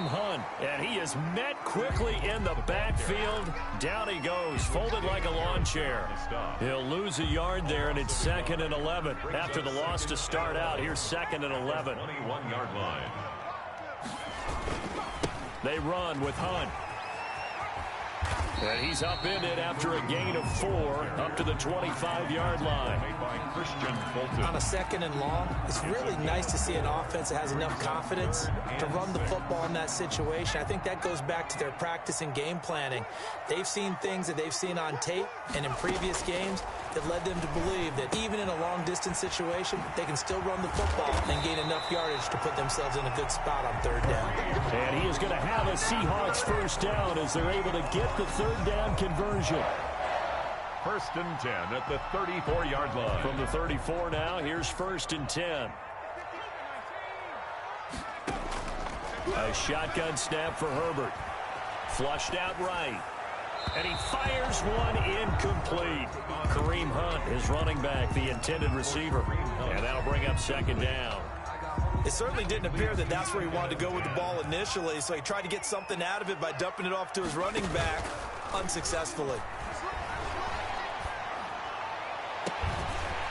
Hunt, and he is met quickly in the backfield. Down he goes, folded like a lawn chair. He'll lose a yard there, and it's 2nd and 11. After the loss to start out, here's 2nd and 11. 21-yard line. They run with Hunt. And he's upended after a gain of 4 up to the 25-yard line. On a 2nd and long, it's really nice to see an offense that has enough confidence to run the football in that situation. I think that goes back to their practice and game planning. They've seen things that they've seen on tape and in previous games that led them to believe that even in a long-distance situation, they can still run the football and gain enough yardage to put themselves in a good spot on 3rd down. And he is going to have a Seahawks 1st down as they're able to get the 3rd down conversion. 1st and 10 at the 34-yard line. From the 34 now, here's 1st and 10. A shotgun snap for Herbert. Flushed out right. And he fires one incomplete. Kareem Hunt, his running back, the intended receiver. And that'll bring up 2nd down. It certainly didn't appear that that's where he wanted to go with the ball initially, so he tried to get something out of it by dumping it off to his running back unsuccessfully.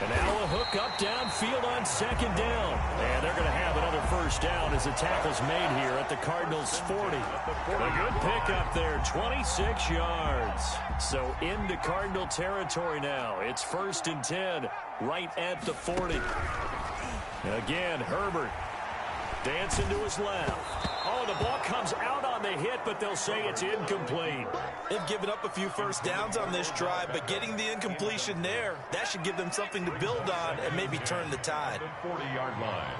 And now a hook up downfield on 2nd down. And they're going to have another 1st down as the tackle's made here at the Cardinals' 40. A good pickup there, 26 yards. So into Cardinal territory now. It's 1st and 10 right at the 40. Again, Herbert dancing to his left. Oh, the ball comes out on the hit, but they'll say it's incomplete. They've given up a few 1st downs on this drive, but getting the incompletion there, that should give them something to build on and maybe turn the tide. 40-yard line.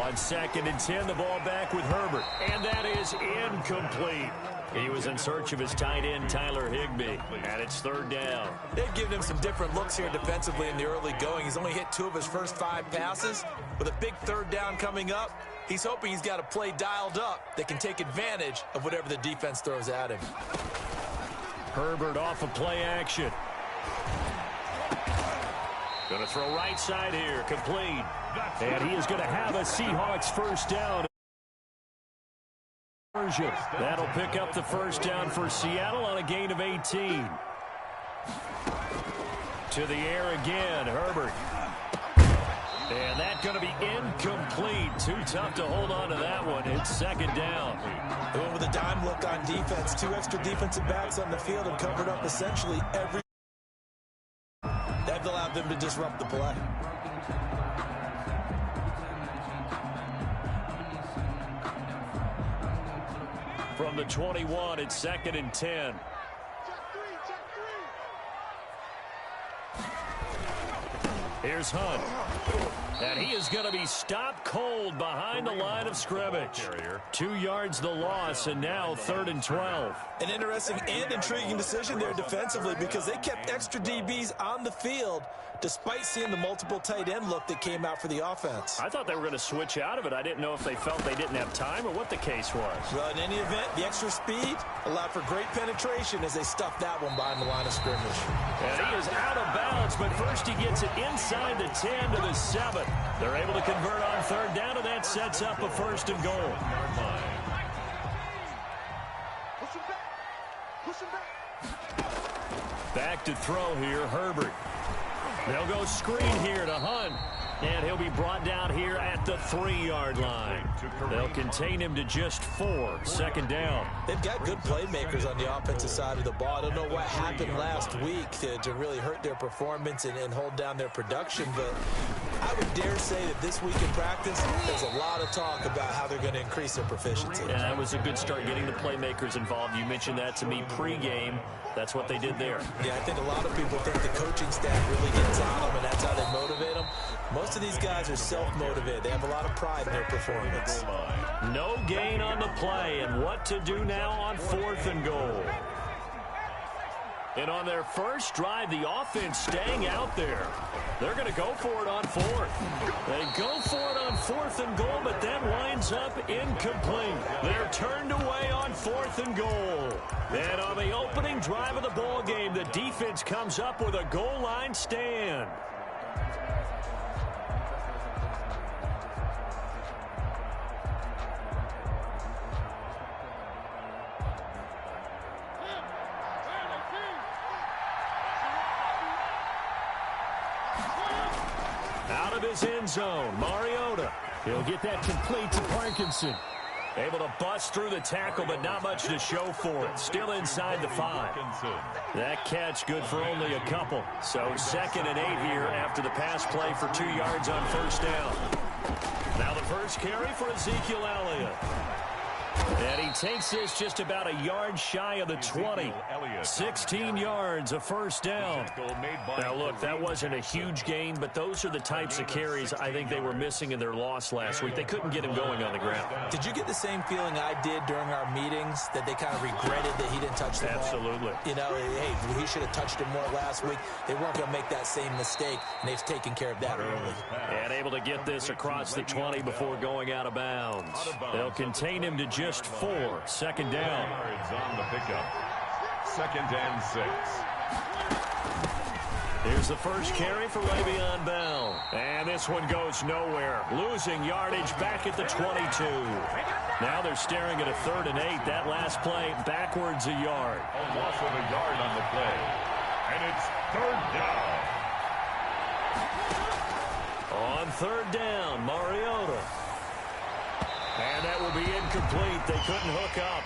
On 2nd and 10, the ball back with Herbert, and that is incomplete. He was in search of his tight end, Tyler Higbee, and it's 3rd down. They've given him some different looks here defensively in the early going. He's only hit 2 of his first 5 passes. With a big 3rd down coming up, he's hoping he's got a play dialed up that can take advantage of whatever the defense throws at him. Herbert off of play action. Going to throw right side here, complete. And he is going to have a Seahawks 1st down. That'll pick up the 1st down for Seattle on a gain of 18. To the air again, Herbert. And that's going to be incomplete. Too tough to hold on to that one. It's 2nd down. They went with a dime look on defense. 2 extra defensive backs on the field and covered up essentially every. That allowed them to disrupt the play. From the 21, it's 2nd and 10. Here's Hunt. And he is going to be stopped cold behind the line of scrimmage. 2 yards the loss, and now 3rd and 12. An interesting and intriguing decision there defensively because they kept extra DBs on the field despite seeing the multiple tight end look that came out for the offense. I thought they were going to switch out of it. I didn't know if they felt they didn't have time or what the case was. Well, in any event, the extra speed allowed for great penetration as they stuffed that one behind the line of scrimmage. And he is out of bounds, but first he gets it inside the 10 to the 7. They're able to convert on 3rd down, and that sets up a 1st and goal. Back to throw here, Herbert. They'll go screen here to Hunt, and he'll be brought down here at the 3-yard line. They'll contain him to just 4, 2nd down. They've got good playmakers on the offensive side of the ball. I don't know what happened last week to really hurt their performance and hold down their production, but I would dare say that this week in practice, there's a lot of talk about how they're going to increase their proficiency. And that was a good start getting the playmakers involved. You mentioned that to me pregame. That's what they did there. Yeah, I think a lot of people think the coaching staff really gets on them, and that's how they motivate them. Most of these guys are self-motivated. They have a lot of pride in their performance. No gain on the play, and what to do now on 4th and goal. And on their first drive, the offense staying out there. They're going to go for it on 4th. They go for it on 4th and goal, but that winds up incomplete. They're turned away on 4th and goal. And on the opening drive of the ball game, the defense comes up with a goal line stand. of his end zone. Mariota. He'll get that complete to Parkinson. Able to bust through the tackle, but not much to show for it. Still inside the 5. That catch good for only a couple. So 2nd and 8 here after the pass play for 2 yards on first down. Now the first carry for Ezekiel Elliott. And he takes this just about a yard shy of the 20. 16 yards, a first down. Now, look, that wasn't a huge gain, but those are the types of carries I think they were missing in their loss last week. They couldn't get him going on the ground. Did you get the same feeling I did during our meetings, that they kind of regretted that he didn't touch the ball? Absolutely. You know, hey, he should have touched it more last week. They weren't going to make that same mistake, and they've taken care of that early. And able to get this across the 20 before going out of bounds. They'll contain him to just 4. 2nd down. On the pickup. 2nd and 6. Here's the first carry for Le'Veon Bell. And this one goes nowhere. Losing yardage back at the 22. Now they're staring at a 3rd and 8. That last play backwards a yard. A loss of a yard on the play. And it's 3rd down. On 3rd down, Mariota. And that will be incomplete. They couldn't hook up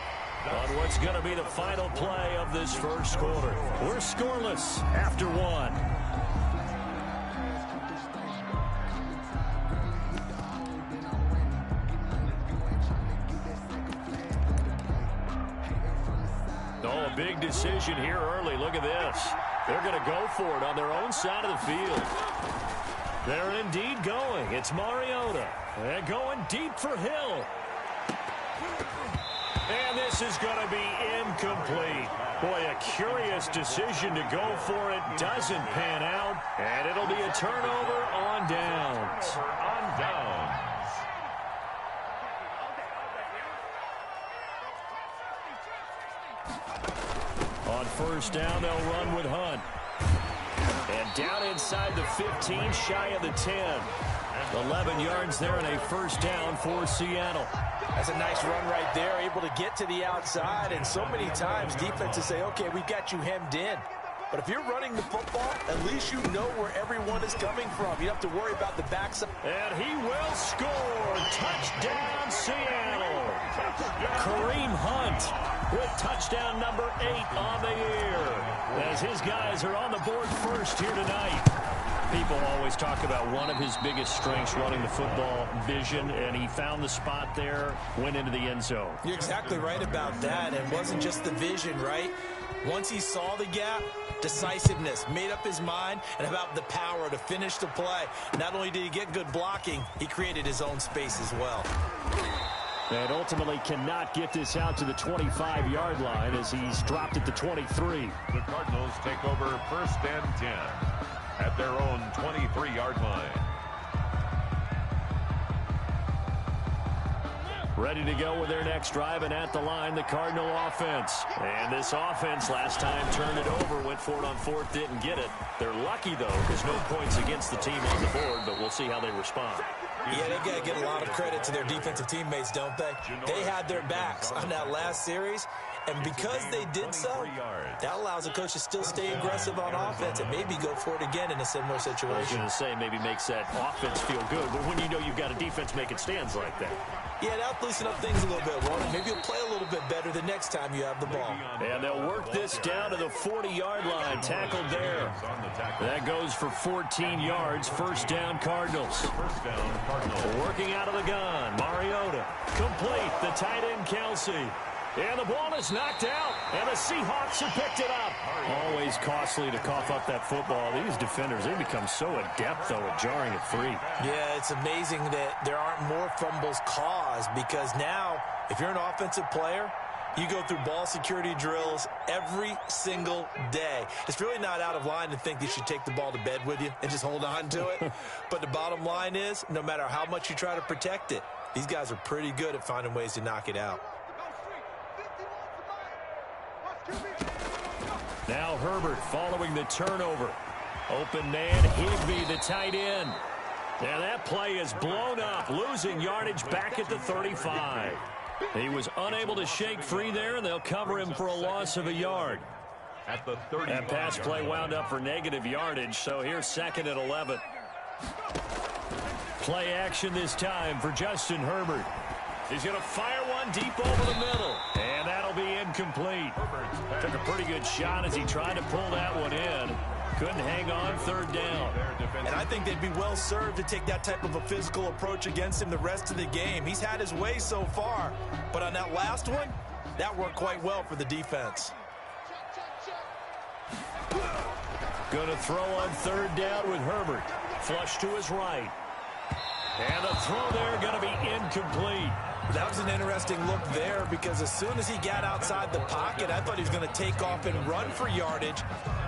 on what's going to be the final play of this first quarter. We're scoreless after 1. Oh, a big decision here early. Look at this. They're going to go for it on their own side of the field. They're indeed going. It's Mariota. They're going deep for Hill. And this is going to be incomplete. Boy, a curious decision to go for it. Doesn't pan out. And it'll be a turnover on downs. On downs. On first down, they'll run with Hunt. And down inside the 15, shy of the 10. 11 yards there and a first down for Seattle. That's a nice run right there, able to get to the outside. And so many times defenses say, okay, we've got you hemmed in. But if you're running the football, at least you know where everyone is coming from. You don't have to worry about the backside. And he will score. Touchdown, Seattle. Kareem Hunt with touchdown number 8 on the year. As his guys are on the board first here tonight. People always talk about one of his biggest strengths, running the football, vision, and he found the spot there, went into the end zone. You're exactly right about that. It wasn't just the vision, right? Once he saw the gap, decisiveness, made up his mind, and about the power to finish the play. Not only did he get good blocking, he created his own space as well. And ultimately cannot get this out to the 25-yard line as he's dropped at the 23. The Cardinals take over 1st and 10 at their own 23-yard line. Ready to go with their next drive, and at the line, the Cardinal offense. And this offense last time turned it over, went for it on 4th, didn't get it. They're lucky, though, because no points against the team on the board, but we'll see how they respond. Yeah, they got to give a lot of credit to their defensive teammates, don't they? They had their backs on that last series, and because they did so, that allows the coach to still stay aggressive on offense and maybe go for it again in a similar situation. I was going to say maybe makes that offense feel good, but when you know you've got a defense making stands like that. Yeah, that'll loosen up things a little bit, won't it? Maybe you'll play a little bit better the next time you have the ball. And they'll work this down to the 40-yard line. Tackled there. That goes for 14 yards. First down, Cardinals. Working out of the gun. Mariota. Complete. The tight end, Kelsey. And the ball is knocked out, and the Seahawks have picked it up. Always costly to cough up that football. These defenders, they become so adept, though, at jarring it free. Yeah, it's amazing that there aren't more fumbles caused, because now, if you're an offensive player, you go through ball security drills every single day. It's really not out of line to think you should take the ball to bed with you and just hold on to it. But the bottom line is, no matter how much you try to protect it, these guys are pretty good at finding ways to knock it out. Now Herbert following the turnover. Open man, Higbee, the tight end. And that play is blown up, losing yardage back at the 35. He was unable to shake free there, and they'll cover him for a loss of a yard. At the 30. That pass play wound up for negative yardage, so here's 2nd and 11. Play action this time for Justin Herbert. He's going to fire one deep over the middle. And that'll be incomplete. Took a pretty good shot as he tried to pull that one in. Couldn't hang on, third down. And I think they'd be well served to take that type of a physical approach against him the rest of the game. He's had his way so far. But on that last one, that worked quite well for the defense. Going to throw on third down with Herbert. Flush to his right. And the throw there going to be incomplete. That was an interesting look there because as soon as he got outside the pocket, I thought he was going to take off and run for yardage.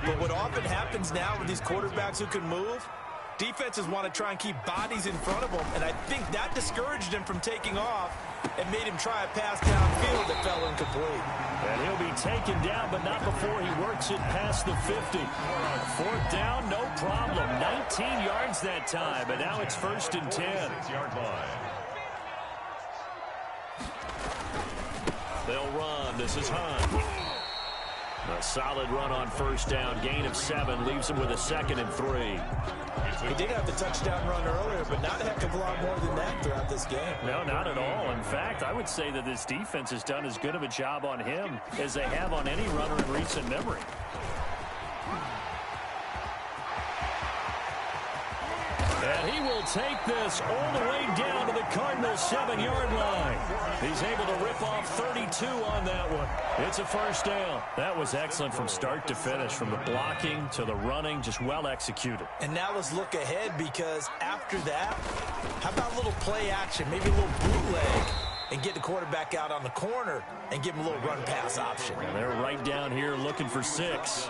But what often happens now with these quarterbacks who can move, defenses want to try and keep bodies in front of them, and I think that discouraged him from taking off and made him try a pass downfield that fell incomplete. And he'll be taken down, but not before he works it past the 50. Fourth down, no problem. 19 yards that time, and now it's 1st and 10. 6-yard line. They'll run. This is Hunt. A solid run on first down. Gain of 7 leaves him with a 2nd and 3. He did have the touchdown run earlier, but not a heck of a lot more than that throughout this game. No, not at all. In fact, I would say that this defense has done as good of a job on him as they have on any runner in recent memory. And he will take this all the way down to the Cardinals' 7-yard line. He's able to rip off 32 on that one. It's a first down. That was excellent from start to finish, from the blocking to the running, just well executed. And now let's look ahead because after that, how about a little play action, maybe a little bootleg, and get the quarterback out on the corner and give him a little run-pass option. And they're right down here looking for 6.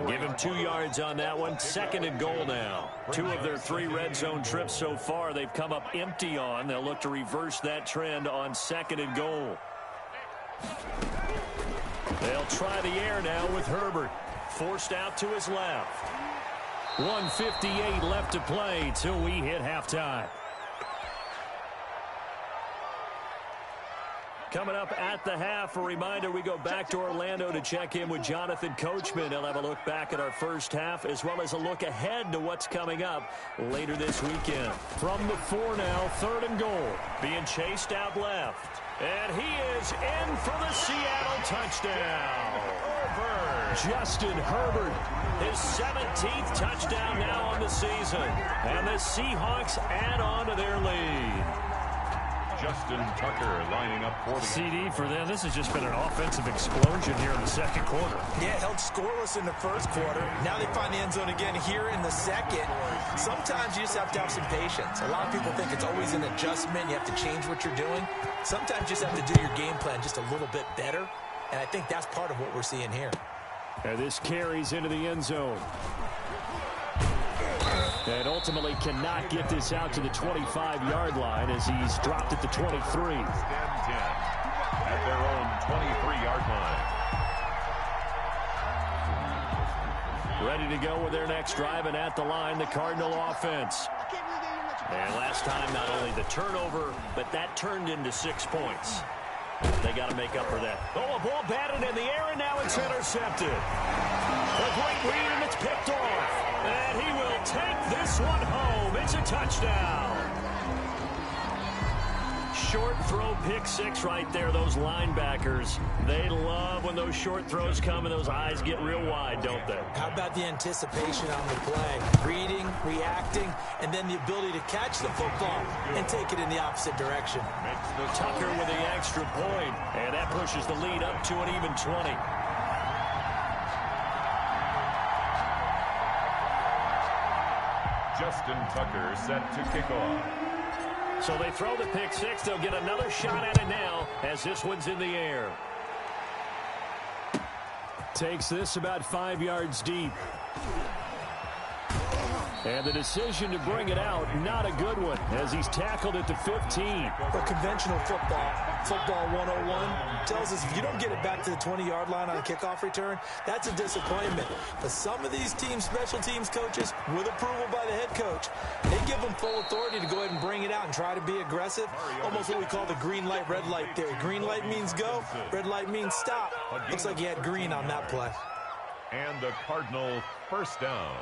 Give him 2 yards on that one. 2nd and goal now. 2 of their 3 red zone trips so far they've come up empty on. They'll look to reverse that trend on 2nd and goal. They'll try the air now with Herbert. Forced out to his left. 1:58 left to play till we hit halftime. Coming up at the half, a reminder, we go back to Orlando to check in with Jonathan Coachman. He'll have a look back at our first half as well as a look ahead to what's coming up later this weekend. From the 4 now, 3rd and goal. Being chased out left. And he is in for the Seattle touchdown. Justin Herbert, his 17th touchdown now on the season. And the Seahawks add on to their lead. Justin Tucker lining up for the CD for them. This has just been an offensive explosion here in the 2nd quarter. Yeah, held scoreless in the 1st quarter. Now they find the end zone again here in the 2nd. Sometimes you just have to have some patience. A lot of people think it's always an adjustment. You have to change what you're doing. Sometimes you just have to do your game plan just a little bit better. And I think that's part of what we're seeing here. And this carries into the end zone. And ultimately cannot get this out to the 25-yard line as he's dropped at the 23. At their own 23-yard line. Ready to go with their next drive, and at the line, the Cardinal offense. And last time, not only the turnover, but that turned into 6 points. They got to make up for that. Oh, a ball batted in the air, and now it's intercepted. A great read, and it's picked off. And he will take this one home. It's a touchdown. Short throw, pick 6 right there. Those linebackers, they love when those short throws come and those eyes get real wide, don't they? How about the anticipation on the play? Reading, reacting, and then the ability to catch the football and take it in the opposite direction. Tucker with the extra point, and that pushes the lead up to an even 20. Justin Tucker set to kick off. So they throw the pick 6. They'll get another shot at it now as this one's in the air. Takes this about 5 yards deep. And the decision to bring it out, not a good one, as he's tackled at the 15. But conventional football 101, tells us if you don't get it back to the 20-yard line on a kickoff return, that's a disappointment. But some of these teams, special teams coaches, with approval by the head coach, they give them full authority to go ahead and bring it out and try to be aggressive. Almost what we call the green light, red light theory. Green light means go, red light means stop. Looks like he had green on that play. And the Cardinal first down.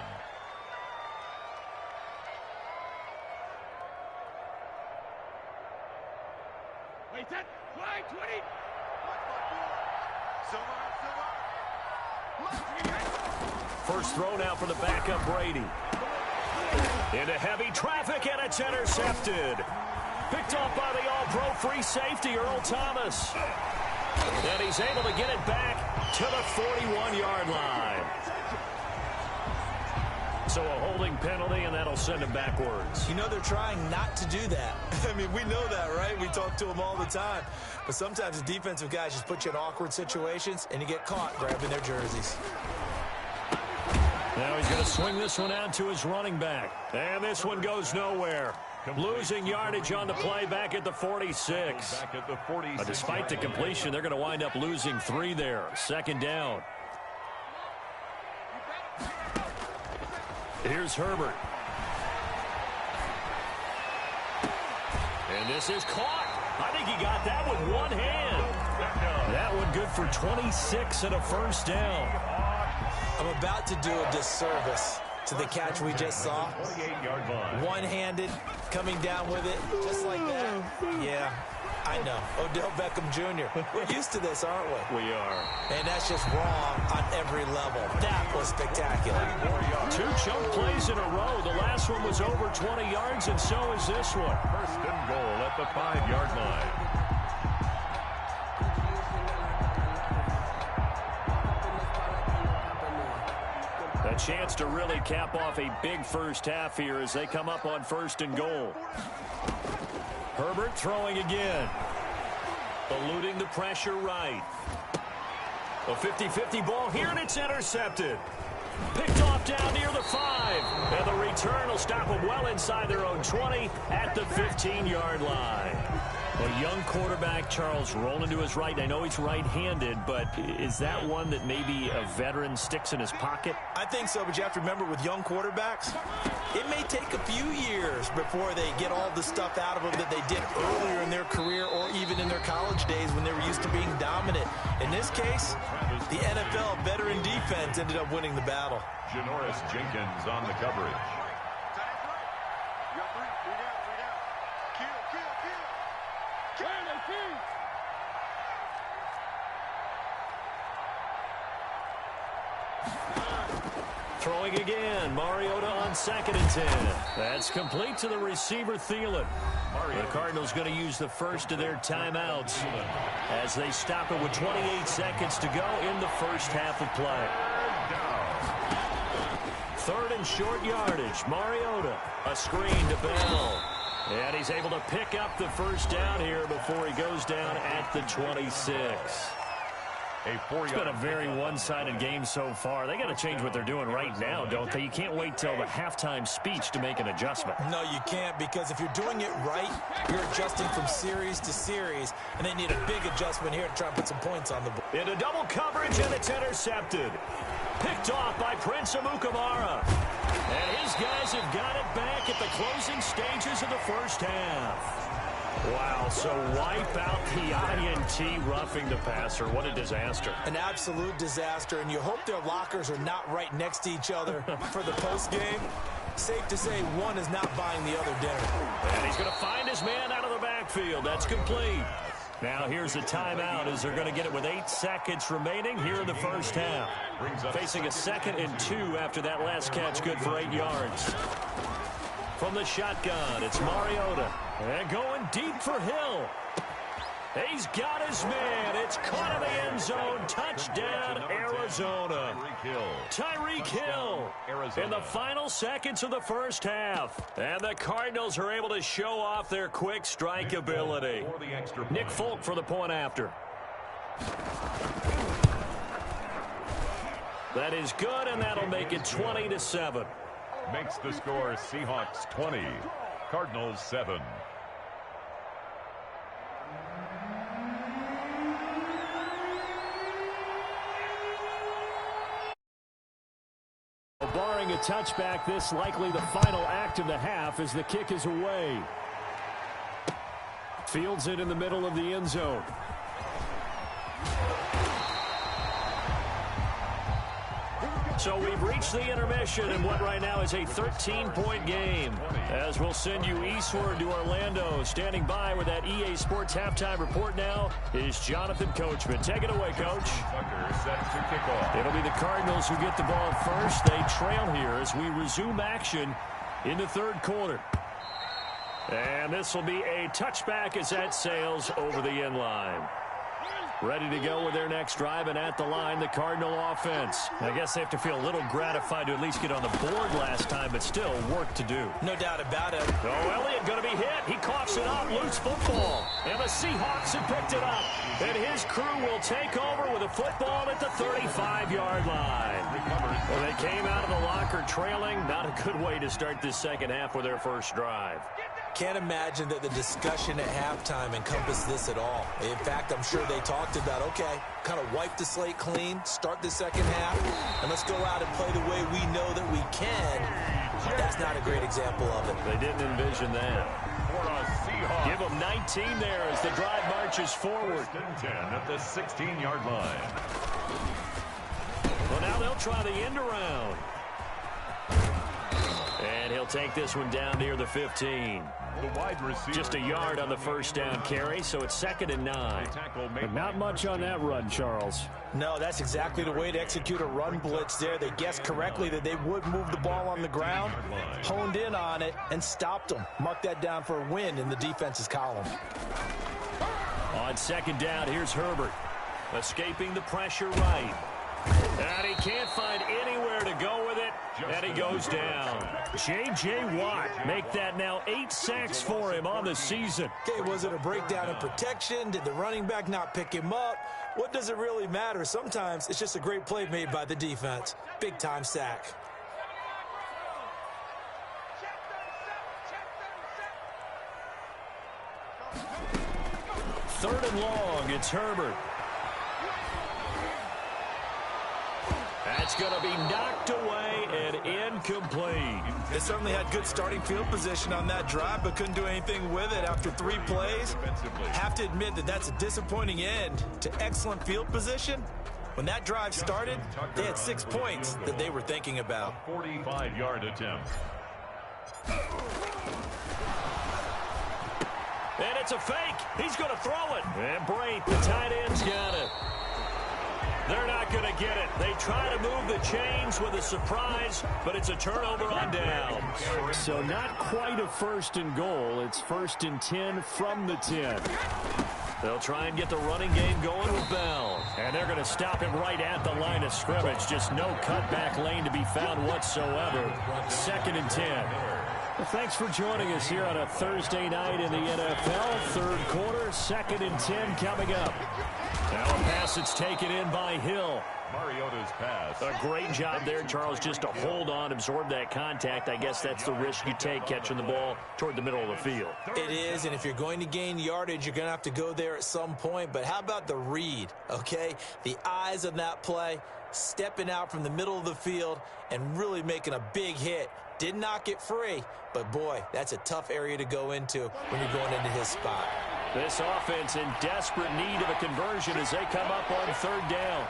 First throw now for the backup Brady. Into heavy traffic, and it's intercepted. Picked off by the all-pro free safety, Earl Thomas. And he's able to get it back to the 41-yard line. So a holding penalty, and that'll send him backwards. You know they're trying not to do that. I mean, we know that, right? We talk to them all the time. But sometimes the defensive guys just put you in awkward situations, and you get caught grabbing their jerseys. Now he's going to swing this one out to his running back. And this one goes nowhere. Losing yardage on the play back at the 46. Despite the completion, they're going to wind up losing 3 there. Second down. Here's Herbert. And this is caught. I think he got that with one hand. That one good for 26 and a first down. I'm about to do a disservice to the catch we just saw. One-handed, coming down with it, just like that. Yeah, I know. Odell Beckham Jr. We're used to this, aren't we? We are. And that's just wrong on every level. That was spectacular. 2 chunk plays in a row. The last one was over 20 yards, and so is this one. First and goal at the 5-yard line. A chance to really cap off a big first half here as they come up on first and goal. Herbert throwing again. Eluding the pressure right. A 50-50 ball here, and it's intercepted. Picked off down near the 5. And the return will stop them well inside their own 20 at the 15-yard line. A young quarterback, Charles, rolling to his right. I know he's right-handed, but is that one that maybe a veteran sticks in his pocket? I think so, but you have to remember with young quarterbacks, it may take a few years before they get all the stuff out of them that they did earlier in their career or even in their college days when they were used to being dominant. In this case, the NFL veteran defense ended up winning the battle. Janoris Jenkins on the coverage. Throwing again. Mariota on 2nd and 10. That's complete to the receiver, Thielen. The Cardinals going to use the first of their timeouts as they stop it with 28 seconds to go in the first half of play. 3rd and short yardage. Mariota. A screen to Bell. And he's able to pick up the first down here before he goes down at the 26. It's been a very one-sided game so far. They got to change what they're doing right now, don't they? You can't wait till the halftime speech to make an adjustment. No, you can't, because if you're doing it right, you're adjusting from series to series, and they need a big adjustment here to try and put some points on the board. Into double coverage, and it's intercepted. Picked off by Prince Amukamara. And his guys have got it back at the closing stages of the first half. Wow, so wipe out the INT roughing the passer. What a disaster. An absolute disaster, and you hope their lockers are not right next to each other for the postgame. Safe to say one is not buying the other dinner. And he's going to find his man out of the backfield. That's complete. Now here's a timeout as they're going to get it with 8 seconds remaining here in the first half. Facing a 2nd and 2 after that last catch, good for 8 yards. From the shotgun, it's Mariota. And going deep for Hill. He's got his man. It's caught in the end zone. Touchdown, Arizona. Tyreek Hill in the final seconds of the first half. And the Cardinals are able to show off their quick strike ability. Nick Folk for the point after. That is good, and that'll make it 20-7. Makes the score Seahawks 20, Cardinals 7. Barring a touchback, this likely the final act of the half as the kick is away. Fields it in the middle of the end zone. So we've reached the intermission in what right now is a 13-point game. As we'll send you eastward to Orlando. Standing by with that EA Sports halftime report now is Jonathan Coachman. Take it away, Coach. It'll be the Cardinals who get the ball first. They trail here as we resume action in the third quarter. And this will be a touchback as that sails over the end line. Ready to go with their next drive, and at the line, the Cardinal offense. I guess they have to feel a little gratified to at least get on the board last time, but still work to do. No doubt about it. Oh, Elliott going to be hit. He coughs it up. Loose football. And the Seahawks have picked it up. And his crew will take over with a football at the 35-yard line. Well, they came out of the locker trailing. Not a good way to start this second half with their first drive. Can't imagine that the discussion at halftime encompassed this at all. In fact, I'm sure they talked about, okay, kind of wipe the slate clean, start the second half, and let's go out and play the way we know that we can. That's not a great example of it. They didn't envision that. Give them 19 there as the drive marches forward. 10 at the 16-yard line. Well, now they'll try the end around. And he'll take this one down near the 15. The wide receiver. Just a yard on the first down carry, so it's 2nd and 9. But not much on that run, Charles. No, that's exactly the way to execute a run blitz there. They guessed correctly that they would move the ball on the ground, honed in on it, and stopped them. Mark that down for a win in the defense's column. On 2nd down, here's Herbert. Escaping the pressure right. And he can't find anywhere to go with it, and he goes down. J.J. Watt make that now 8 sacks for him on the season. Okay, was it a breakdown in protection? Did the running back not pick him up? What does it really matter? Sometimes it's just a great play made by the defense. Big-time sack. Third and long, it's Herbert. That's going to be knocked away and incomplete. They certainly had good starting field position on that drive, but couldn't do anything with it after 3 plays. Have to admit that that's a disappointing end to excellent field position. When that drive started, they had 6 points that they were thinking about. 45-yard attempt. And it's a fake. He's going to throw it. And Brate, the tight end's got it. They're not going to get it. They try to move the chains with a surprise, but it's a turnover on downs. So not quite a 1st and goal. It's 1st and 10 from the 10. They'll try and get the running game going with Bell. And they're going to stop him right at the line of scrimmage. Just no cutback lane to be found whatsoever. 2nd and 10. Well, thanks for joining us here on a Thursday night in the NFL. Third quarter, 2nd and 10 coming up. Now a pass that's taken in by Hill. Mariota's pass. A great job there, Charles, just to hold on, absorb that contact. I guess that's the risk you take catching the ball toward the middle of the field. It is, and if you're going to gain yardage, you're going to have to go there at some point. But how about the read, okay? The eyes of that play, stepping out from the middle of the field and really making a big hit. Did not get free, but boy, that's a tough area to go into when you're going into his spot. This offense in desperate need of a conversion as they come up on 3rd down.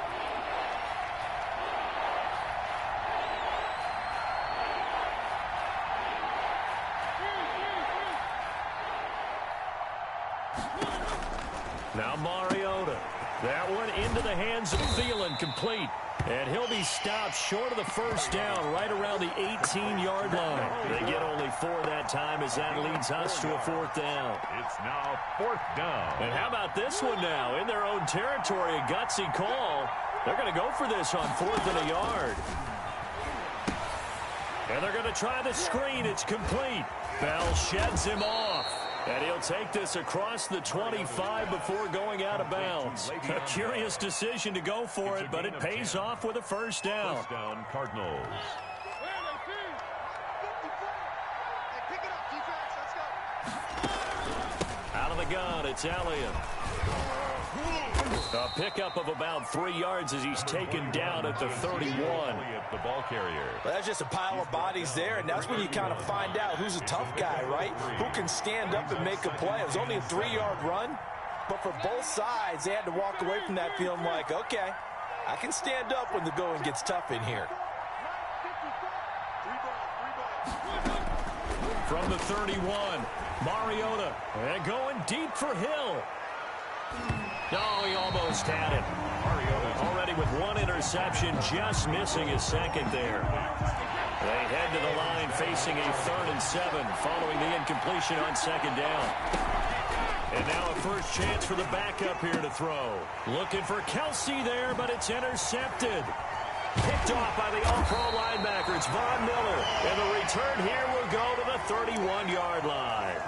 Now Mariota. That one into the hands of Thielen, complete. And he'll be stopped short of the 1st down right around the 18-yard line. They get only 4 that time as that leads us to a 4th down. It's now 4th down. And how about this one now? In their own territory, a gutsy call. They're going to go for this on 4th and a yard. And they're going to try the screen. It's complete. Bell sheds him off. And he'll take this across the 25 before going out of bounds. A curious decision to go for it, but it pays off with a 1st down. 1st down, Cardinals. Out of the gun, it's Elliott. A pickup of about 3 yards as he's taken down at the 31. The ball carrier. Well, that's just a pile of bodies there, and that's when you kind of find out who's a tough guy, right? Who can stand up and make a play. It was only a 3-yard run, but for both sides, they had to walk away from that feeling like, okay, I can stand up when the going gets tough in here. From the 31, Mariota. And going deep for Hill. Oh, he almost had it. Already with one interception, just missing his second there. They head to the line facing a 3rd and 7 following the incompletion on 2nd down. And now a first chance for the backup here to throw. Looking for Kelsey there, but it's intercepted. Picked off by the all-pro linebacker. It's Von Miller. And the return here will go to the 31-yard line.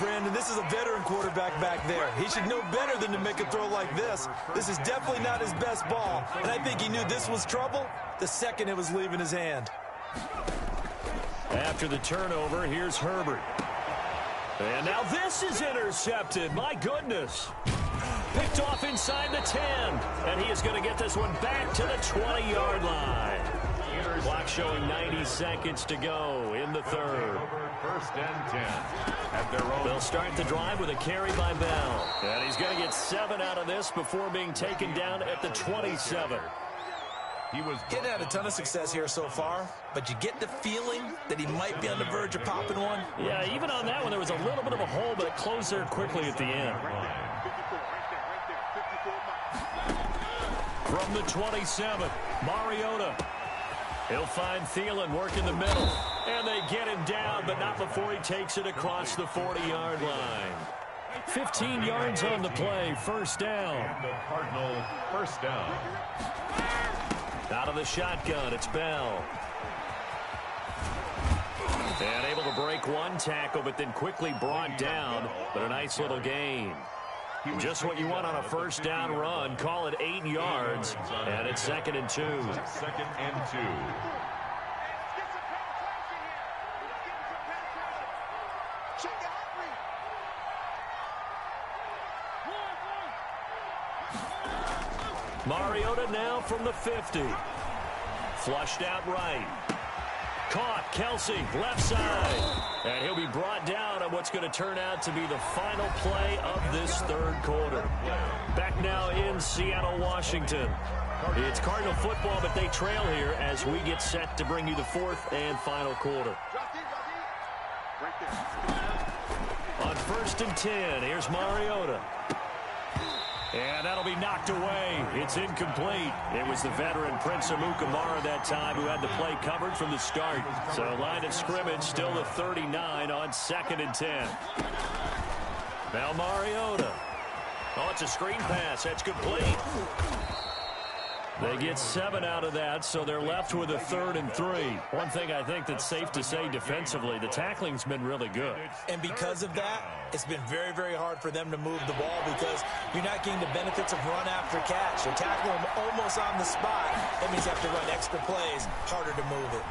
Brandon, this is a veteran quarterback back there. He should know better than to make a throw like this. This is definitely not his best ball, and I think he knew this was trouble the second it was leaving his hand. After the turnover, here's Herbert. And now this is intercepted. My goodness. Picked off inside the 10, and he is going to get this one back to the 20-yard line. Clock showing 90 seconds to go in the 3rd. 1st and 10 at their own. They'll start the drive with a carry by Bell. And he's going to get 7 out of this before being taken down at the 27. He was getting had a ton of success here so far, but you get the feeling that he might be on the verge of popping one. Yeah, even on that one, there was a little bit of a hole, but it closed there quickly at the end. From the 27, Mariota. He'll find Thielen working the middle. And they get him down, but not before he takes it across the 40-yard line. 15 yards on the play, 1st down. And the Cardinal 1st down. Out of the shotgun, it's Bell. And able to break one tackle, but then quickly brought down. But a nice little gain. Just what you want on a 1st down run. Call it 8 yards. And it's 2nd and 2. 2nd and 2. Mariota now from the 50. Flushed out right. Caught, Kelsey, left side. And he'll be brought down on what's going to turn out to be the final play of this 3rd quarter. Back now in Seattle, Washington. It's Cardinal football, but they trail here as we get set to bring you the 4th and final quarter. On 1st and 10, here's Mariota. And that'll be knocked away. It's incomplete. It was the veteran Prince Amukamara that time who had the play covered from the start. So line of scrimmage still the 39 on 2nd and 10. Now Mariota. Oh, it's a screen pass. That's complete. They get 7 out of that, so they're left with a 3rd and 3. One thing I think that's safe to say defensively, the tackling's been really good. And because of that, it's been very, very hard for them to move the ball because you're not getting the benefits of run after catch. You're tackling them almost on the spot. That means you have to run extra plays, harder to move it.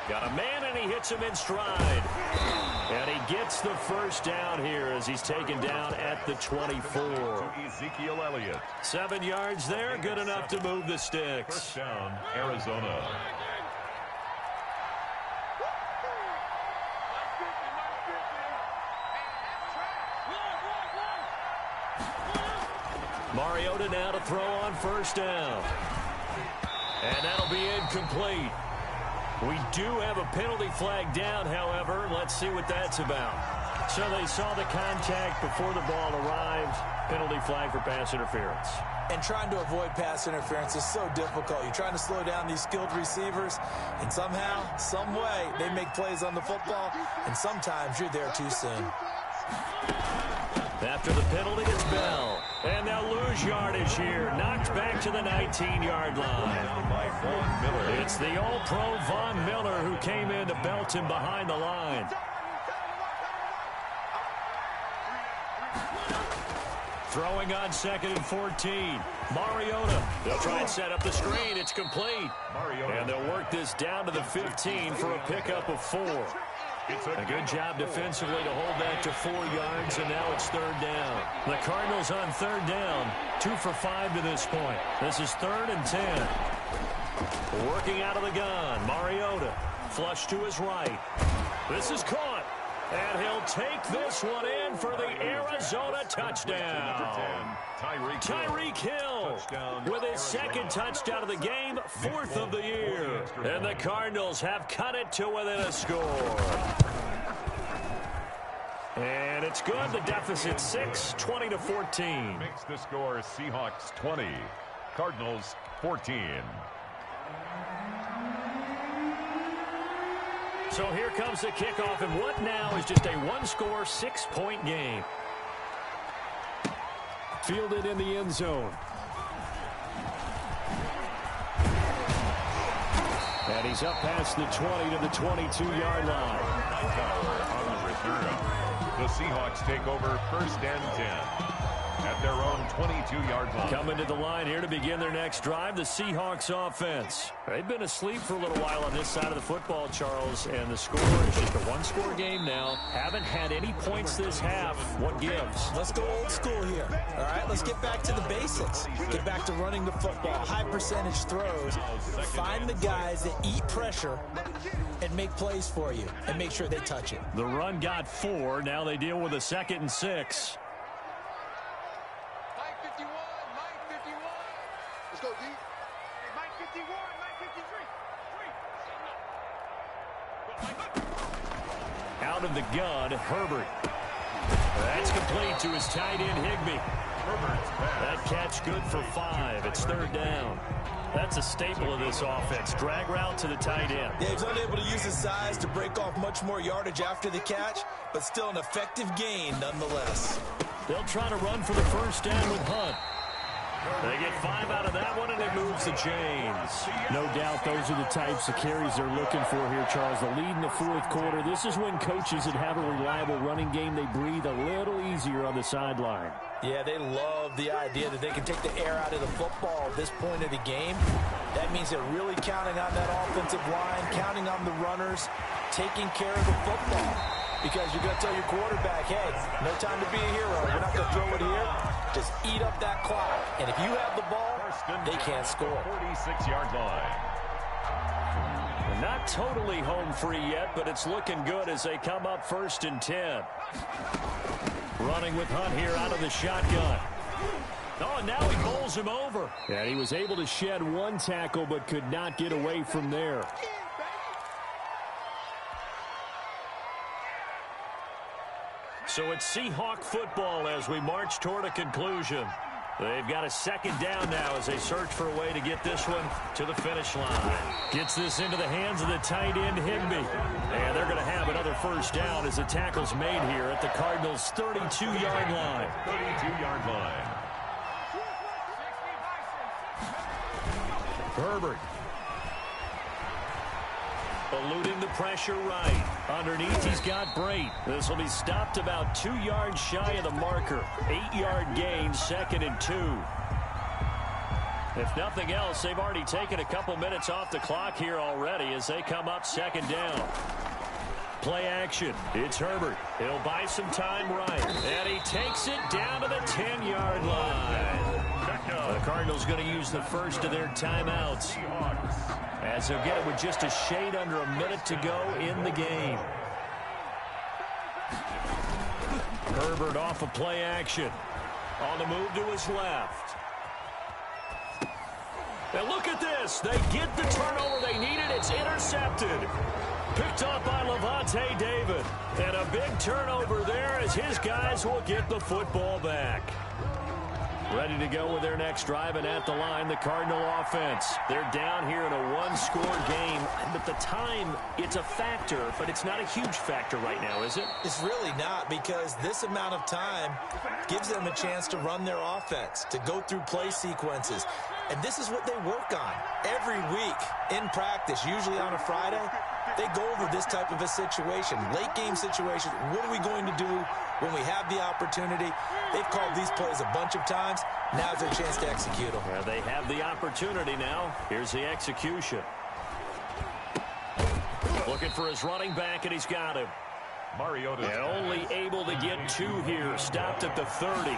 Got a man, and he hits him in stride. And he gets the 1st down here as he's taken down at the 24. Ezekiel Elliott. 7 yards there, good enough to move the sticks. 1st down, Arizona. Mariota now to throw on 1st down. And that'll be incomplete. We do have a penalty flag down, however. Let's see what that's about. So they saw the contact before the ball arrived. Penalty flag for pass interference. And trying to avoid pass interference is so difficult. You're trying to slow down these skilled receivers, and somehow, some way, they make plays on the football, and sometimes you're there too soon. After the penalty, it's Bell. And they'll lose yardage here. Knocked back to the 19-yard line. It's the All-Pro Von Miller who came in to belt him behind the line. Throwing on 2nd and 14. Mariota. They'll try and set up the screen. It's complete. And they'll work this down to the 15 for a pickup of 4. A good job defensively to hold that to 4 yards, and now it's 3rd down. The Cardinals on 3rd down, 2 for 5 to this point. This is 3rd and 10. Working out of the gun, Mariota. Flush to his right. This is caught. And he'll take this one in for the Arizona touchdown. Tyreek Hill with his second touchdown of the game, fourth of the year. And the Cardinals have cut it to within a score. And it's good. The deficit 6, 20-14. Makes the score Seahawks 20, Cardinals 14. So here comes the kickoff, and what now is just a one-score, 6-point game. Fielded in the end zone. And he's up past the 20 to the 22-yard line. On the return. The Seahawks take over first and 10 at their own 22-yard line. Coming to the line here to begin their next drive, the Seahawks offense. They've been asleep for a little while on this side of the football, Charles, and the score is just a one-score game now. Haven't had any points this half. What gives? Let's go old school here. All right, let's get back to the basics. Get back to running the football, high percentage throws. Find the guys that eat pressure and make plays for you and make sure they touch it. The run got 4. Now they deal with a 2nd and 6. Let's go, D. Mike 51, Mike 53. Out of the gun, Herbert. That's complete to his tight end, Higbee. That catch good for 5. It's 3rd down. That's a staple of this offense. Drag route to the tight end. Yeah, he's unable to use his size to break off much more yardage after the catch, but still an effective gain nonetheless. They'll try to run for the first down with Hunt. They get 5 out of that one, and it moves the chains. No doubt those are the types of carries they're looking for here, Charles. The lead in the fourth quarter. This is when coaches that have a reliable running game, they breathe a little easier on the sideline. Yeah, they love the idea that they can take the air out of the football at this point of the game. That means they're really counting on that offensive line, counting on the runners, taking care of the football. Because you're going to tell your quarterback, hey, no time to be a hero. We're not going to throw it here. Just eat up that clock. And if you have the ball, they can't score. 46-yard line. Not totally home free yet, but it's looking good as they come up 1st and 10. Running with Hunt here out of the shotgun. Oh, and now he bowls him over. And he was able to shed one tackle but could not get away from there. So it's Seahawk football as we march toward a conclusion. They've got a 2nd down now as they search for a way to get this one to the finish line. Gets this into the hands of the tight end, Higbee. And they're going to have another first down as the tackle's made here at the Cardinals' 32-yard line. 32-yard line. Herbert. Eluding the pressure right. Underneath, he's got Brate. This will be stopped about 2 yards shy of the marker. 8-yard gain, 2nd and 2. If nothing else, they've already taken a couple minutes off the clock here already as they come up 2nd down. Play action. It's Herbert. He'll buy some time right. And he takes it down to the 10-yard line. The Cardinals going to use the first of their timeouts, as they'll get it with just a shade under a minute to go in the game. Herbert off of play action. On the move to his left. And look at this. They get the turnover they needed. It's intercepted. Picked up by Levante David. And a big turnover there as his guys will get the football back. Ready to go with their next drive, and at the line, the Cardinal offense. They're down here in a one-score game, but the time, it's a factor, but it's not a huge factor right now, is it? It's really not, because this amount of time gives them a chance to run their offense, to go through play sequences. And this is what they work on every week in practice, usually on a Friday. They go over this type of a situation, late game situation. What are we going to do when we have the opportunity? They've called these plays a bunch of times. Now's their chance to execute them. Well, they have the opportunity now. Here's the execution. Looking for his running back, and he's got him. Mariota. And only able to get 2 here. Stopped at the 30.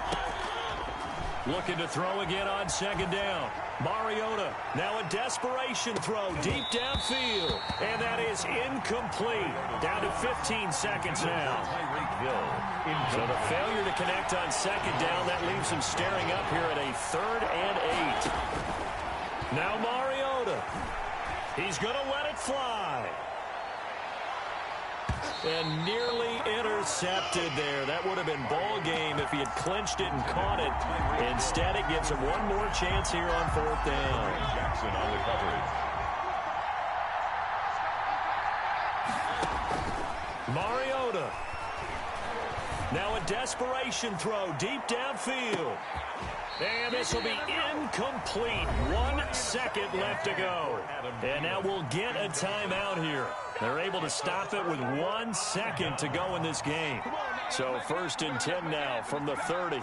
Looking to throw again on second down. Mariota, now a desperation throw deep downfield. And that is incomplete. Down to 15 seconds now. So the failure to connect on second down, that leaves him staring up here at a 3rd and 8. Now Mariota. He's going to let it fly. And nearly intercepted there. That would have been ball game if he had clinched it and caught it. Instead, it gives him one more chance here on 4th down. Jackson on the coverage. Mariota. Now a desperation throw deep downfield. And this will be incomplete. 1 second left to go. And now we'll get a timeout here. They're able to stop it with 1 second to go in this game. So 1st and 10 now from the 30.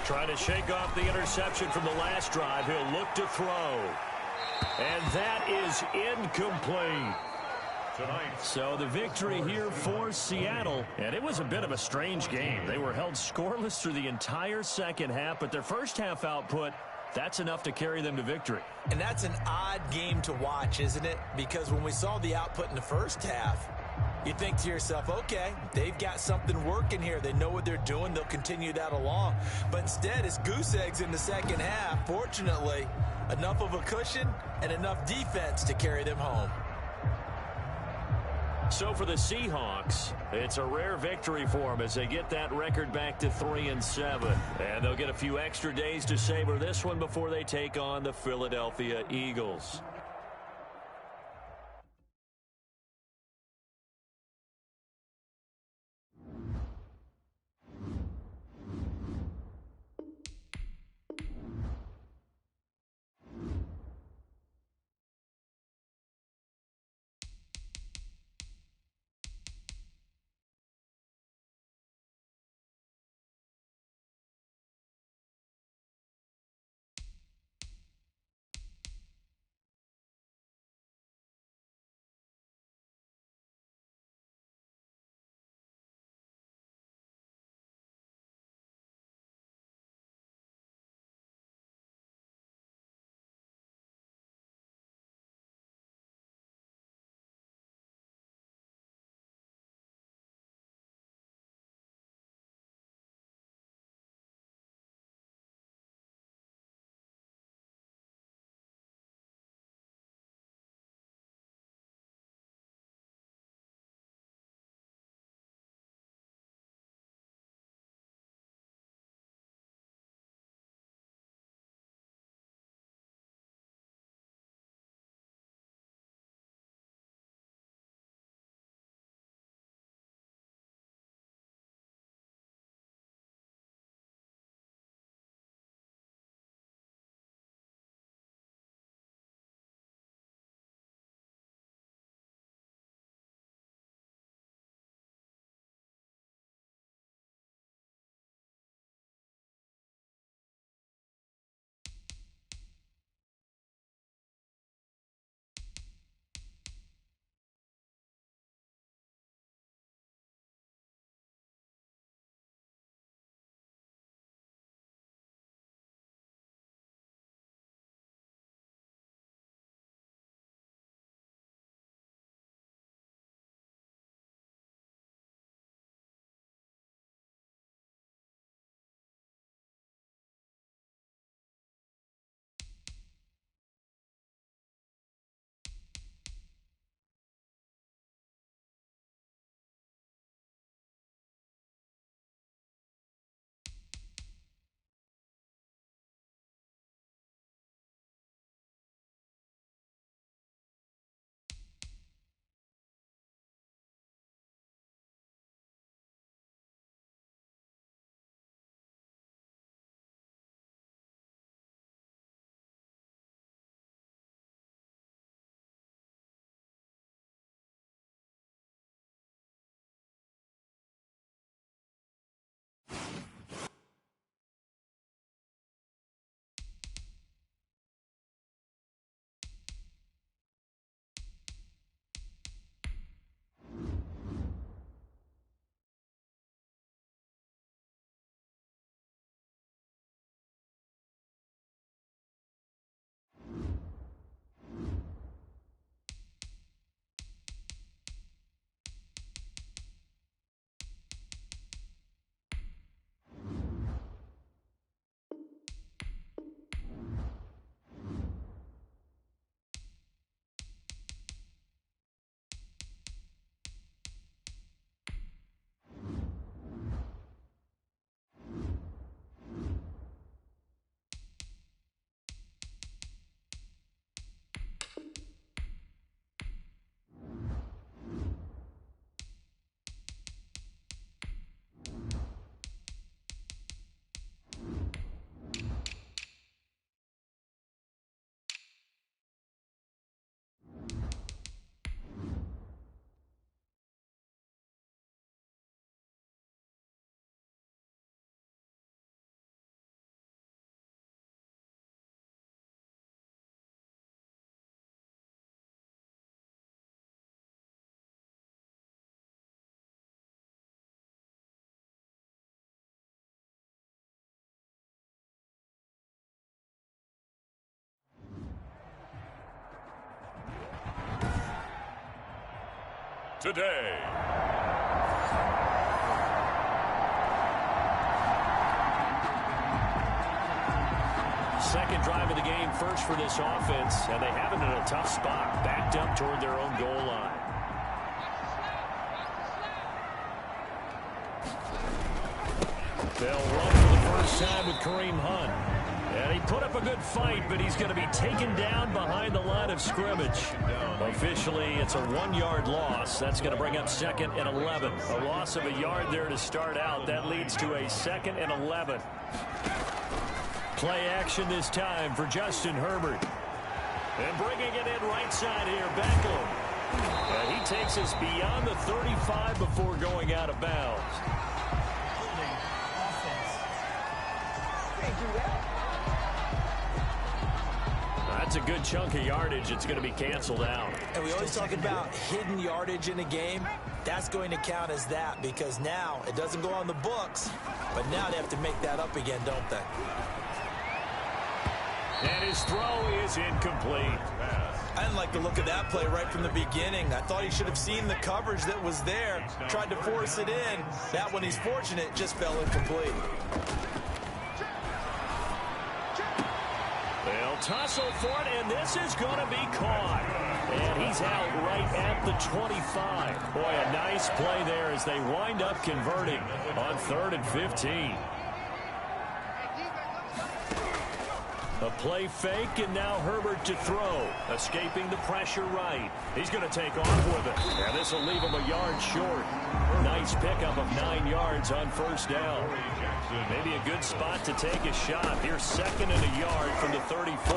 Trying to shake off the interception from the last drive. He'll look to throw. And that is incomplete. So the victory here for Seattle. And it was a bit of a strange game. They were held scoreless through the entire second half, but their first half output, that's enough to carry them to victory. And that's an odd game to watch, isn't it? Because when we saw the output in the first half, you think to yourself, okay, they've got something working here. They know what they're doing. They'll continue that along. But instead, it's goose eggs in the second half. Fortunately, enough of a cushion and enough defense to carry them home. So for the Seahawks, it's a rare victory for them as they get that record back to 3-7. And they'll get a few extra days to savor this one before they take on the Philadelphia Eagles. today. Second drive of the game first for this offense, and they have it in a tough spot, backed up toward their own goal line. They'll run for the first time with Kareem Hunt. And he put up a good fight, but he's going to be taken down behind the line of scrimmage. Officially, it's a 1-yard loss. That's going to bring up 2nd and 11. A loss of a yard there to start out. That leads to a 2nd and 11. Play action this time for Justin Herbert. And bringing it in right side here, Beckham. And he takes us beyond the 35 before going out of bounds. That's a good chunk of yardage. It's going to be canceled out. And we always talk about hidden yardage in a game. That's going to count as that because now it doesn't go on the books, but now they have to make that up again, don't they? And his throw is incomplete. I didn't like the look of that play right from the beginning. I thought he should have seen the coverage that was there, tried to force it in. That one, he's fortunate, just fell incomplete. They'll tussle for it, and this is going to be caught. And he's out right at the 25. Boy, a nice play there as they wind up converting on 3rd and 15. A play fake, and now Herbert to throw. Escaping the pressure right. He's going to take off with it. And this will leave him a yard short. Nice pickup of 9 yards on first down. Maybe a good spot to take a shot. Here's 2nd and a yard from the 34.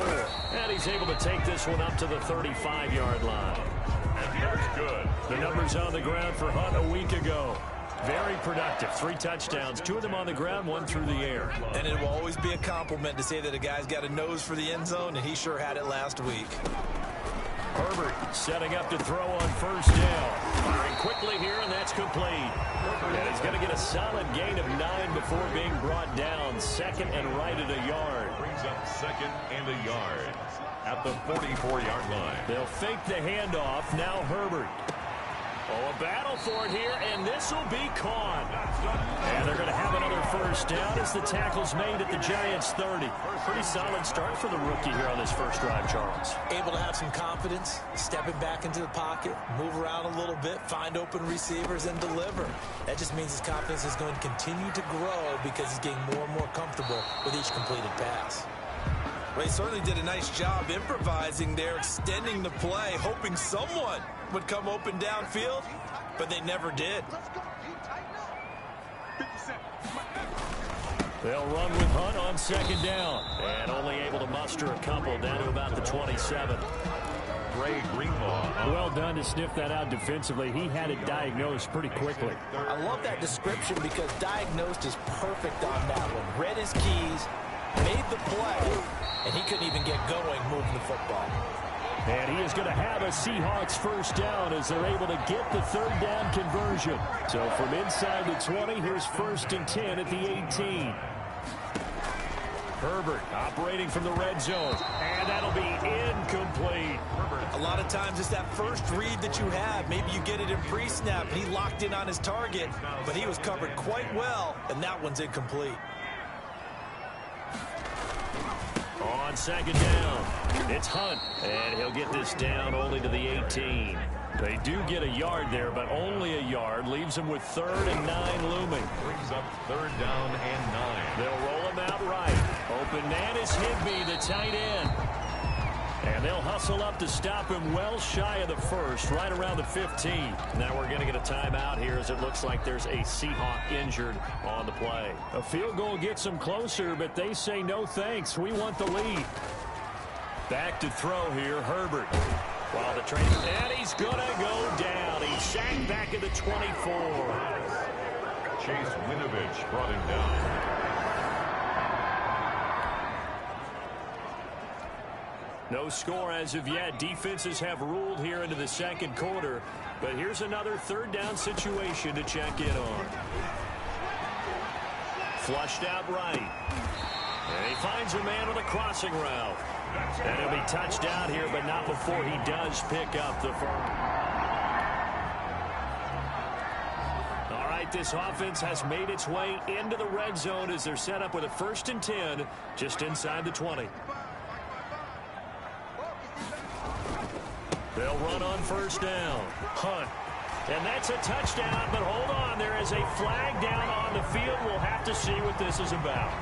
And he's able to take this one up to the 35-yard line. And that's good. The numbers on the ground for Hunt a week ago. Very productive. 3 touchdowns, 2 of them on the ground, 1 through the air. And it will always be a compliment to say that a guy's got a nose for the end zone, and he sure had it last week. Herbert setting up to throw on first down. Firing quickly here, and that's complete. And he's going to get a solid gain of 9 before being brought down. 2nd and right at a yard. Brings up 2nd and a yard at the 44-yard line. They'll fake the handoff. Now Herbert. Oh, a battle for it here, and this will be caught. And they're going to have another first down as the tackle's made at the Giants' 30. Pretty solid start for the rookie here on this first drive, Charles. Able to have some confidence, stepping back into the pocket, move around a little bit, find open receivers, and deliver. That just means his confidence is going to continue to grow because he's getting more and more comfortable with each completed pass. Well, he certainly did a nice job improvising there, extending the play, hoping someone would come open downfield, but they never did. They'll run with Hunt on 2nd down, and only able to muster a couple down to about the 27. Ray Greenlaw. Well done to sniff that out defensively. He had it diagnosed pretty quickly. I love that description because diagnosed is perfect on that one. Read his keys, made the play, and he couldn't even get going moving the football. And he is going to have a Seahawks first down as they're able to get the 3rd down conversion. So from inside the 20, here's 1st and 10 at the 18. Herbert operating from the red zone, and that'll be incomplete. A lot of times it's that first read that you have. Maybe you get it in pre-snap, and he locked in on his target, but he was covered quite well, and that one's incomplete. On 2nd down, it's Hunt, and he'll get this down only to the 18. They do get a yard there, but only a yard. Leaves them with 3rd and 9 looming. Brings up 3rd down and 9. They'll roll him out right. Open man is Higbee, the tight end. And they'll hustle up to stop him well shy of the 1st, right around the 15. Now we're going to get a timeout here as it looks like there's a Seahawk injured on the play. A field goal gets them closer, but they say no thanks. We want the lead. Back to throw here, Herbert. While the train, and he's going to go down. He's sacked back at the 24. Chase Winovich brought him down. No score as of yet. Defenses have ruled here into the 2nd quarter. But here's another 3rd down situation to check in on. Flushed out right. And he finds a man on the crossing route. And he'll be touched out here, but not before he does pick up the first. this offense has made its way into the red zone as they're set up with a 1st and 10 just inside the 20. They'll run on 1st down. Hunt. And that's a touchdown, but hold on. There is a flag down on the field. We'll have to see what this is about.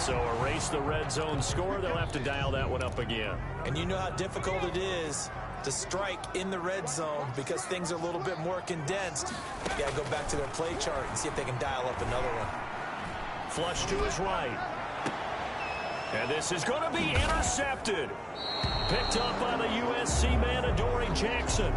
So erase the red zone score. They'll have to dial that one up again. And you know how difficult it is to strike in the red zone because things are a little bit more condensed. You got to go back to their play chart and see if they can dial up another one. Flush to his right. And this is going to be intercepted. Picked up by the USC man, Adoree Jackson.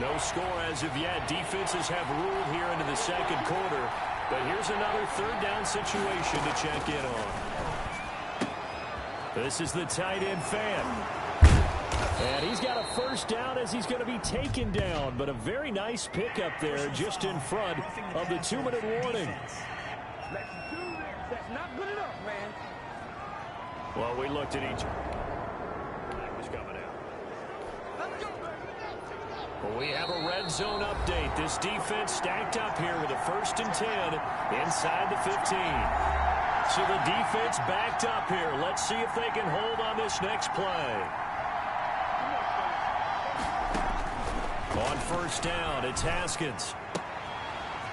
No score as of yet. Defenses have ruled here into the 2nd quarter. But here's another 3rd down situation to check in on. This is the tight end Fan. And he's got a 1st down as he's going to be taken down. But a very nice pickup there just in front of the 2-minute warning. That's not good enough, man. Well, we looked at each. That was coming out. Well, we have a red zone update. This defense stacked up here with a 1st and 10 inside the 15. So the defense backed up here. Let's see if they can hold on this next play. On 1st down, it's Haskins.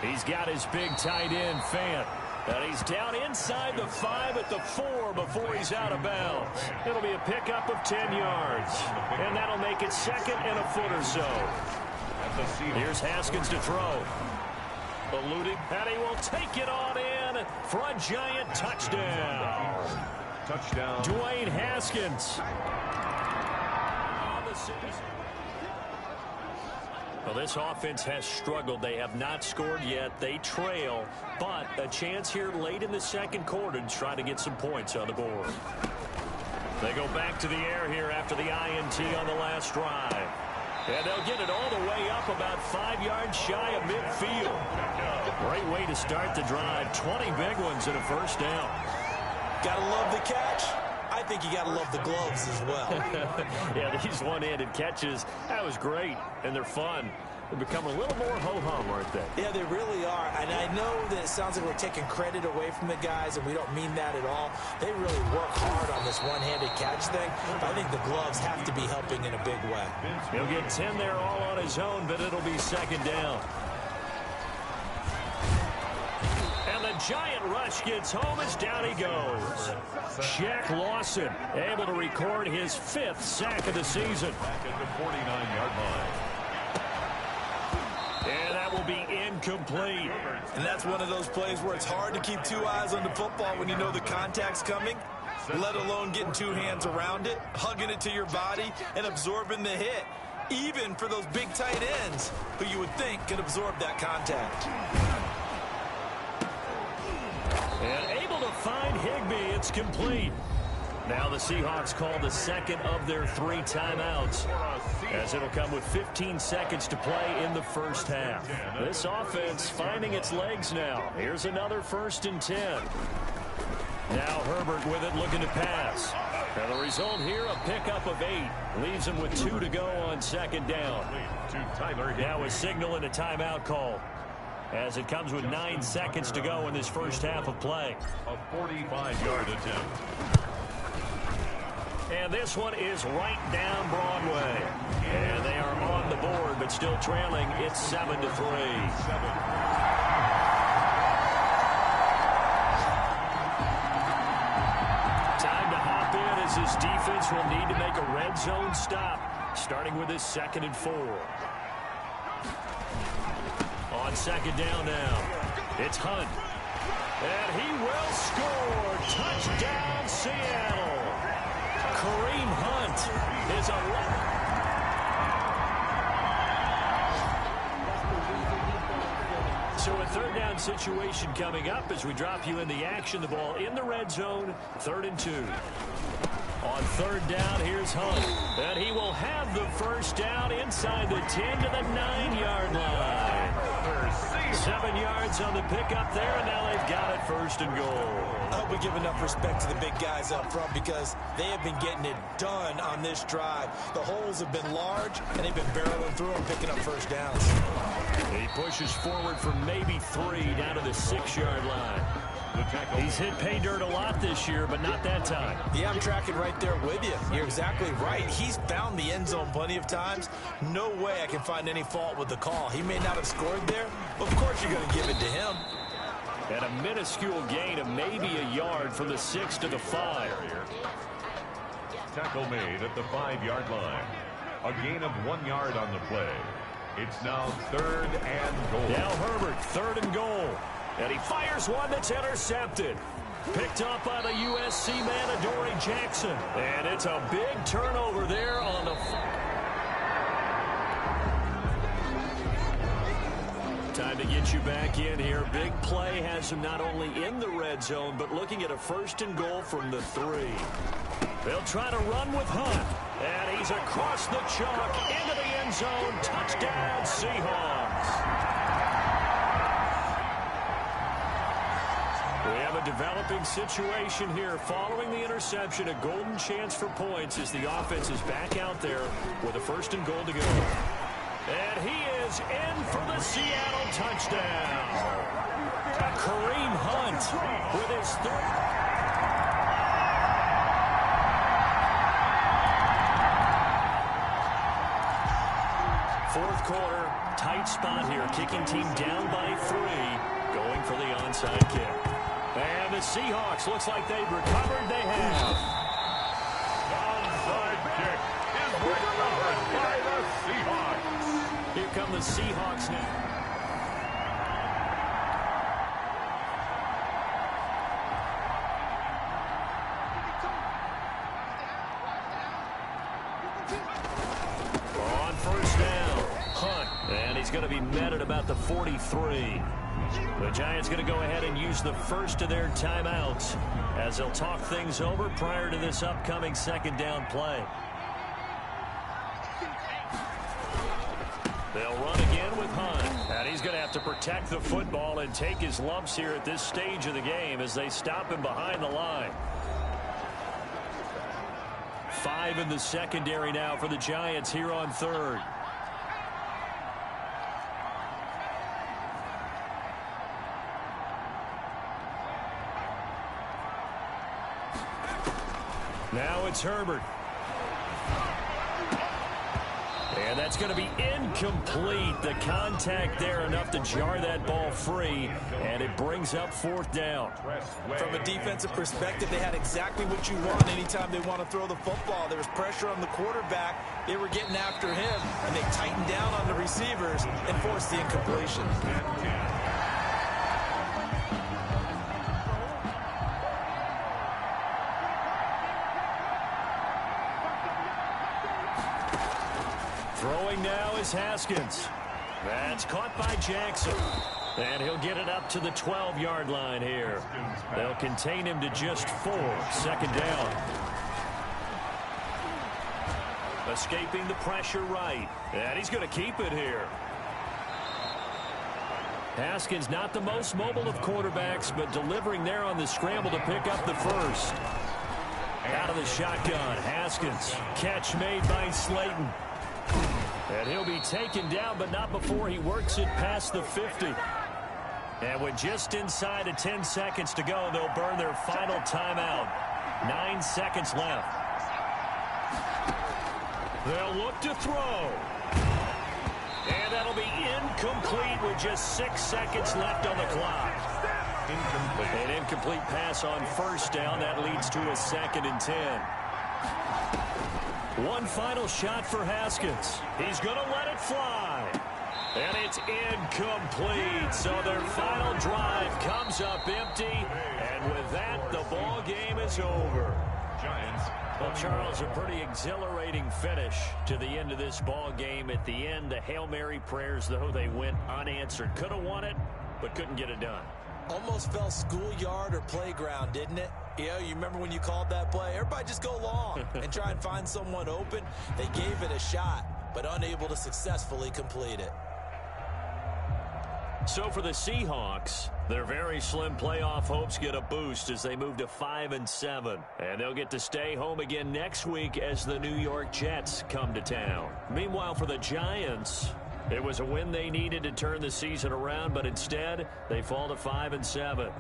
He's got his big tight end, Fant. And he's down inside the 5 at the 4 before he's out of bounds. It'll be a pickup of 10 yards. And that'll make it 2nd and a foot or so. Here's Haskins to throw. Eluding, and he will take it on in for a giant touchdown. Touchdown. Dwayne Haskins. On the season. Well, this offense has struggled. They have not scored yet. They trail, but a chance here late in the 2nd quarter to try to get some points on the board. They go back to the air here after the INT on the last drive. And they'll get it all the way up about 5 yards shy of midfield. Great way to start the drive. 20 big ones and a 1st down. Gotta love the catch. I think you got to love the gloves as well. Yeah, these one-handed catches, that was great, and they're fun. They become a little more ho-hum, aren't they? Yeah, they really are. And I know that it sounds like we're taking credit away from the guys, and we don't mean that at all. They really work hard on this one-handed catch thing. But I think the gloves have to be helping in a big way. He'll get 10 there all on his own, but it'll be 2nd down. And the giant rush gets home as down he goes. Shaq Lawson able to record his 5th sack of the season. Back at the 49-yard line. And that will be incomplete. And that's one of those plays where it's hard to keep 2 eyes on the football when you know the contact's coming, let alone getting 2 hands around it, hugging it to your body, and absorbing the hit, even for those big tight ends who you would think can absorb that contact. And able to find Higbee. It's complete. Now the Seahawks call the 2nd of their 3 timeouts, as it'll come with 15 seconds to play in the 1st half. This offense finding its legs now. Here's another 1st and 10. Now Herbert with it, looking to pass. And the result here, a pickup of 8. Leaves him with 2 to go on 2nd down. Now a signal and a timeout call, as it comes with 9 seconds to go in this 1st half of play. A 45-yard attempt. And this one is right down Broadway. And they are on the board, but still trailing. It's 7-3. Time to hop in as this defense will need to make a red zone stop, starting with this 2nd and 4. On 2nd down now, it's Hunt. And he will score. Touchdown, Seattle. Kareem Hunt is a... So a 3rd down situation coming up as we drop you in the action. The ball in the red zone, 3rd and 2. On 3rd down, here's Hunt. And he will have the 1st down inside the 10 to the 9-yard line. 7 yards on the pickup there, and now they've got it 1st and goal. I hope we give enough respect to the big guys up front because they have been getting it done on this drive. The holes have been large, and they've been barreling through and picking up 1st downs. He pushes forward for maybe 3 down to the 6-yard line. He's hit pay dirt a lot this year, but not that time. Yeah, I'm tracking right there with you. You're exactly right. He's found the end zone plenty of times. No way I can find any fault with the call. He may not have scored there, but of course you're going to give it to him. And a minuscule gain of maybe a yard from the 6 to the 5. Tackle made at the 5-yard line. A gain of 1 yard on the play. It's now 3rd and goal. Now Herbert, 3rd and goal. And he fires one that's intercepted. Picked up by the USC man, Adoree Jackson. And it's a big turnover there on the... Time to get you back in here. Big play has him not only in the red zone, but looking at a 1st and goal from the 3. They'll try to run with Hunt. And he's across the chalk into the end zone. Touchdown, Seahawks. We have a developing situation here. Following the interception, a golden chance for points as the offense is back out there with a 1st and goal to go. And he is in for the Seattle touchdown. Kareem Hunt with his 3rd. Fourth quarter, tight spot here. Kicking team down by 3, going for the onside kick. And the Seahawks, looks like they've recovered. They have. Onside kick is recovered by the Seahawks. Here come the Seahawks now. On 1st down, Hunt. And he's going to be met at about the 43. The Giants going to go ahead and use the first of their timeouts as they'll talk things over prior to this upcoming 2nd down play. They'll run again with Hunt. And he's going to have to protect the football and take his lumps here at this stage of the game as they stop him behind the line. 5 in the secondary now for the Giants here on 3rd. Now it's Herbert. And that's going to be incomplete. The contact there enough to jar that ball free, and it brings up 4th down. From a defensive perspective, they had exactly what you want anytime they want to throw the football. There was pressure on the quarterback. They were getting after him, and they tightened down on the receivers and forced the incompletion. Throwing now is Haskins. That's caught by Jackson. And he'll get it up to the 12-yard line here. They'll contain him to just 4. 2nd down. Escaping the pressure right. And he's going to keep it here. Haskins not the most mobile of quarterbacks, but delivering there on the scramble to pick up the 1st. Out of the shotgun, Haskins. Catch made by Slayton. And he'll be taken down, but not before he works it past the 50. And with just inside of 10 seconds to go, they'll burn their final timeout. 9 seconds left. They'll look to throw. And that'll be incomplete with just 6 seconds left on the clock. Incomplete. An incomplete pass on 1st down. That leads to a 2nd and 10. One final shot for Haskins. He's going to let it fly. And it's incomplete. So their final drive comes up empty. And with that, the ball game is over. Giants. Well, Charles, a pretty exhilarating finish to the end of this ball game. At the end, the Hail Mary prayers, though, they went unanswered. Could have won it, but couldn't get it done. Almost felt schoolyard or playground, didn't it? You know, you remember when you called that play? Everybody just go long and try and find someone open. They gave it a shot, but unable to successfully complete it. So for the Seahawks, their very slim playoff hopes get a boost as they move to 5-7. And they'll get to stay home again next week as the New York Jets come to town. Meanwhile, for the Giants, it was a win they needed to turn the season around, but instead, they fall to 5-7.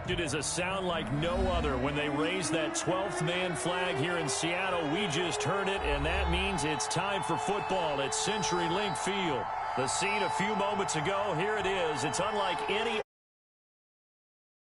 It is a sound like no other when they raise that 12th man flag here in Seattle. We just heard it, and that means it's time for football at CenturyLink Field. The scene a few moments ago, here it is. It's unlike any